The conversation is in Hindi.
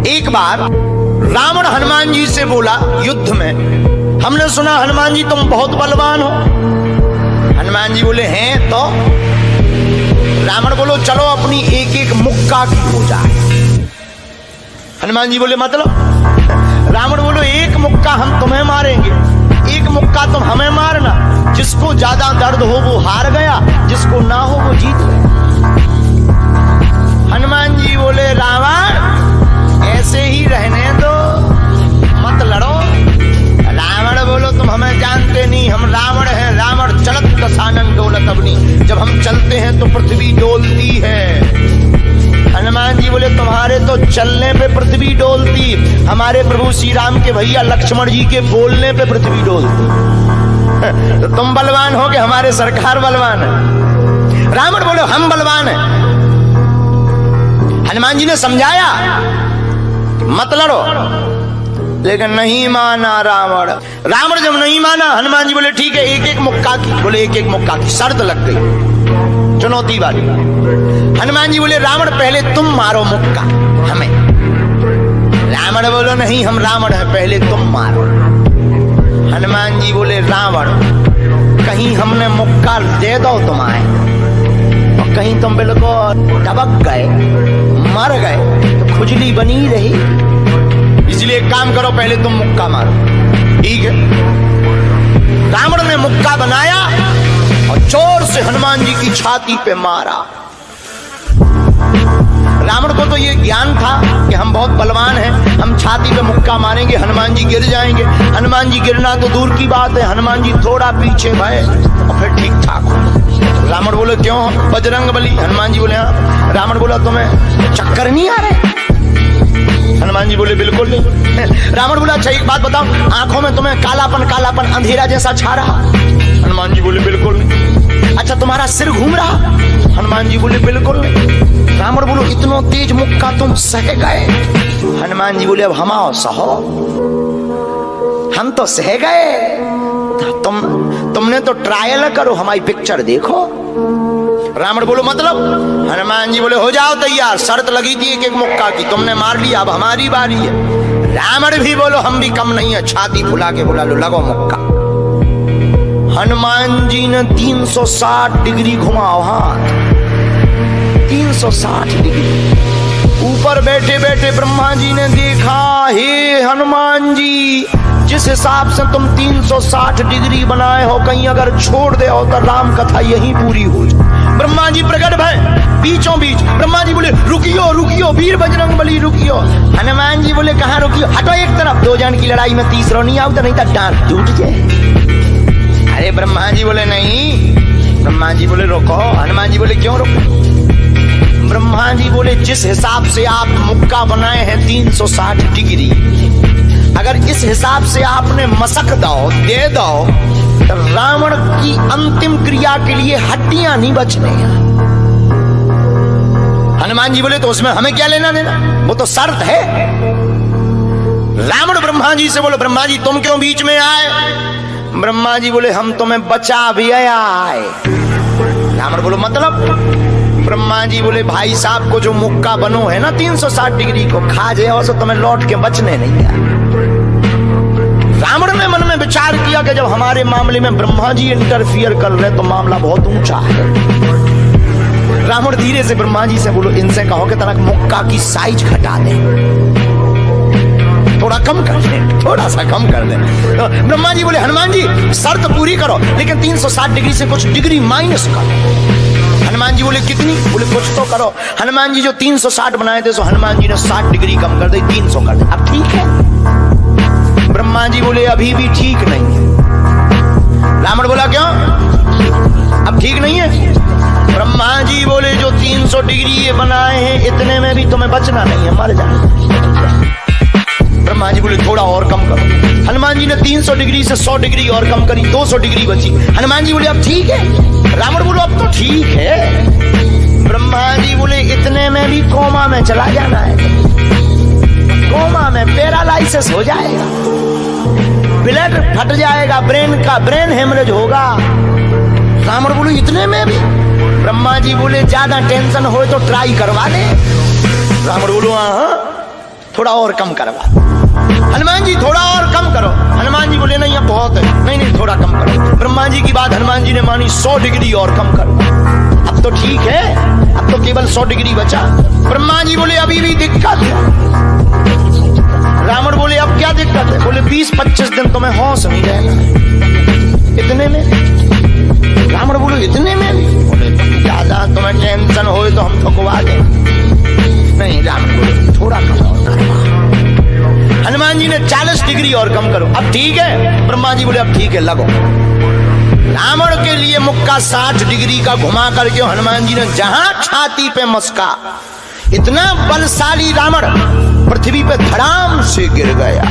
एक बार रावण हनुमान जी से बोला युद्ध में, हमने सुना हनुमान जी तुम बहुत बलवान हो। हनुमान जी बोले हैं तो? रावण बोलो चलो अपनी एक एक मुक्का की हो जाए। हनुमान जी बोले मतलब? रावण बोलो एक मुक्का हम तुम्हें मारेंगे, एक मुक्का तुम हमें मारना। जिसको ज्यादा दर्द हो वो हार गया, जिसको ना हो वो जीत गया। हनुमान जी बोले रावण ऐसे ही रहने दो, मत लड़ो। रावण बोलो तुम हमें जानते नहीं, हम रावण हैं। रावण चलत दशानन डोलत अवनी, जब हम चलते हैं तो पृथ्वी डोलती है। हनुमान जी बोले तुम्हारे तो चलने पे पृथ्वी डोलती, हमारे प्रभु श्री राम के भैया लक्ष्मण जी के बोलने पे पृथ्वी डोलती। तो तुम बलवान हो कि हमारे सरकार बलवान है? रावण बोले हम बलवान हैं। हनुमान जी ने समझाया मत लड़ो, लेकिन नहीं माना रावण। रावण जब नहीं माना, हनुमान जी बोले ठीक है एक एक मुक्का की। बोले एक एक मुक्का की, शर्त लग गई चुनौती वाली। हनुमान जी बोले रावण पहले तुम मारो मुक्का हमें। रावण बोलो नहीं हम रावण हैं, पहले तुम मारो। हनुमान जी बोले रावण कहीं हमने मुक्का दे दो तुम्हारे और कहीं तुम बिल्कुल टबक गए मर गए तो खुजली बनी रही, इसलिए एक काम करो पहले तुम मुक्का मारो। ठीक है। रावण ने मुक्का बनाया और जोर से हनुमान जी की छाती पे मारा। रावण को तो ये ज्ञान था कि हम बहुत बलवान हैं, हम छाती पे मुक्का मारेंगे हनुमान जी गिर जाएंगे। हनुमान जी गिरना तो दूर की बात है, हनुमान जी थोड़ा पीछे भय और फिर ठीक ठाक हो। रावण बोले क्यों बजरंग बली? हनुमान जी बोले हाँ। रावण बोला तुम्हें चक्कर नहीं आ रहे? हनुमान जी बोले बिल्कुल नहीं। रावण बोला अच्छा एक बात बताओ, आंखों में तुम्हें कालापन कालापन अंधेरा जैसा छा रहा? हनुमान जी बोले बिल्कुल नहीं। अच्छा तुम्हारा सिर घूम रहा? हनुमान जी बोले बिल्कुल नहीं। रावण बोलो इतना तेज मुक्का तुम सह गए? हनुमान जी बोले अब हम आओ सहो, हम तो सह गए, तुमने तो ट्रायल करो, हमारी पिक्चर देखो। रावण बोलो मतलब? हनुमान जी बोले हो जाओ तैयार, शर्त लगी थी एक एक मुक्का की, तुमने मार लिया, अब हमारी बारी है। रावण भी बोलो हम भी कम नहीं है, छाती फुला के बोला लो लगो मुक्का। हनुमान जी ने 360 डिग्री घुमाओ हाथ, 360 डिग्री। ऊपर बैठे बैठे ब्रह्मा जी ने देखा, हे हनुमान जी जिस हिसाब से तुम 360 डिग्री बनाए हो, कहीं अगर छोड़ दे हो तो राम कथा यही पूरी हो जाए। ब्रह्मा जी प्रकट भय बीचों बीच। ब्रह्मा जी बोले रुकियो रुकियो वीर बजरंग बली रुकियो। हनुमान जी बोले कहाँ रुकियो? हटो एक तरफ, दो जन की लड़ाई में तीसरा नहीं आओ तो नहीं तो डांट टूट जाए। अरे ब्रह्मा जी बोले नहीं। ब्रह्मा जी बोले रोको। हनुमान जी बोले क्यों रोको? ब्रह्मा जी बोले जिस हिसाब से आप मुक्का बनाए हैं 360 डिग्री, अगर इस हिसाब से आपने मसक दो दे दो तो रावण की अंतिम क्रिया के लिए हड्डियां नहीं बचने। हनुमान जी बोले तो उसमें हमें क्या लेना देना, वो तो शर्त है। रावण ब्रह्मा जी से बोले ब्रह्मा जी तुम क्यों बीच में आए? ब्रह्मा जी बोले हम तुम्हें बचा भी आए। रावण बोलो मतलब? ब्रह्मा जी बोले भाई साहब को जो मुक्का बनो है ना 360 डिग्री को खा जाओ तो तुम्हें लौट के बचने नहीं है। रावण ने मन में विचार किया कि जब हमारे मामले में ब्रह्मा जी इंटरफियर कर रहे तो मामला बहुत ऊंचा है। रावण धीरे से ब्रह्मा जी से बोलो इनसे कहो कि तरह मुक्का की साइज घटा दे, थोड़ा कम कर दे, थोड़ा सा कम कर दे। तो ब्रह्मा जी बोले हनुमान जी शर्त पूरी करो लेकिन 360 डिग्री से कुछ डिग्री माइनस करो। हनुमान जी बोले कितनी? बोले कुछ तो करो। हनुमान जी जो 360 बनाए थे सो हनुमान जी ने 60 डिग्री कम कर दी, 300 कर दे। अब ठीक है? ब्रह्मा जी बोले अभी भी ठीक नहीं है। रावण बोला क्यों? अब ठीक नहीं है? ब्रह्मा जी बोले जो 300 डिग्री ये बनाए हैं इतने में भी तुम्हें बचना नहीं है, मर जाना। ब्रह्मा जी बोले थोड़ा और कम करो। हनुमान जी ने 300 डिग्री से 100 डिग्री और कम करी, 200 डिग्री बची। हनुमान जी बोले अब ठीक है? रावण बोलो अब तो ठीक है। ब्रह्मा जी बोले इतने में भी कोमा में चला जाना है, कोमा में पैरालाइसिस हो जाएगा, ब्लड फट जाएगा, ब्रेन हेमरेज होगा। रावण बोले इतने में भी? ब्रह्मा जी बोले ज्यादा टेंशन हो तो ट्राई करवा दे। रावण बोलो हाँ थोड़ा और कम करवा। हनुमान जी थोड़ा और कम करो। हनुमान जी बोले नहीं अब बहुत है, नहीं नहीं थोड़ा कम करो। ब्रह्मा जी की बात हनुमान जी ने मानी, 100 डिग्री और कम करो। अब तो ठीक है, अब तो केवल 100 डिग्री बचा। ब्रह्मा जी बोले अभी भी दिक्कत है। रावण बोले अब क्या दिक्कत है? बोले 20-25 दिन तो मैं होश नहीं रहेगा। इतने में? रावण बोले इतने में? बोले ज्यादा तुम्हें टेंशन हो तो हम ठुकवा दें। नहीं, रावण बोले थोड़ा कम और करो। हनुमान जी ने 40 डिग्री और कम करो। अब ठीक है? ब्रह्मा जी बोले अब ठीक है, लगो। रावण के लिए मुक्का 60 डिग्री का घुमा करके हनुमान जी ने जहां छाती पे मस्का, इतना बलशाली रावण पृथ्वी पे धड़ाम से गिर गया।